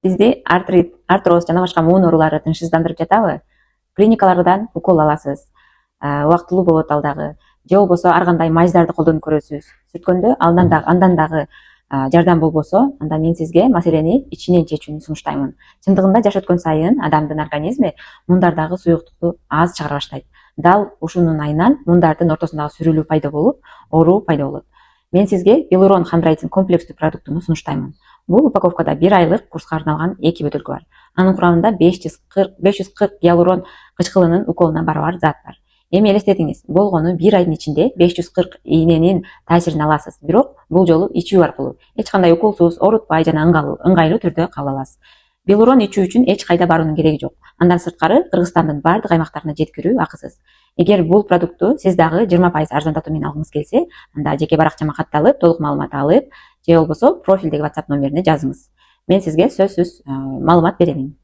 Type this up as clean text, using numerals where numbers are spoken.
бизде артроз жана башка муун оорулары тынчсыздандырып жатабы? Клиникалардан укол аласыз, убактылуу болот ал дагы. Же болбосо ар кандай майздарды колдонуп көрөсүз. Сүрткөндө андан дагы жардам болбосо, анда мен сизге маселени ичинен чечүүнү сунуштаймын. Чындыгында жаш өткөн сайын адамдын организми мундардагы суюктукту аз чыгара баштайт. Дал ушунун айынан мундардын ортосундагы сүрүлүү пайда болуп, оору пайда болот. Мен сизге Белурон Хондрайтин комплекстүү продуктуну сунуштаймын. Бул упаковкада 1 айлык курска арналган 2 бөтөлкө бар. Анын курамында 540 гиалурон кычкылынын уколуна барабар зат бар. Эми элестетиңиз, болгону 1 айдын ичинде 540 ийненин таасирин аласыз, бирок бул жолу ичүү аркылуу. Эч кандай уколсуз, оорутпай жана ыңгайлуу түрдө кабыл аласыз. Белурон ичүү үчүн эч кайда баруунун кереги жок. Андан сырткары Кыргызстандын бардык аймактарына жеткирүү акысыз. Эгер бул продукту сиз дагы 20% арзандатуу менен алгыңыз келсе, анда жеке баракчама катталып, толук маалымат алып, же болбосо профилдеги WhatsApp номерине жазыңыз. Мен сизге сөзсүз маалымат беремин.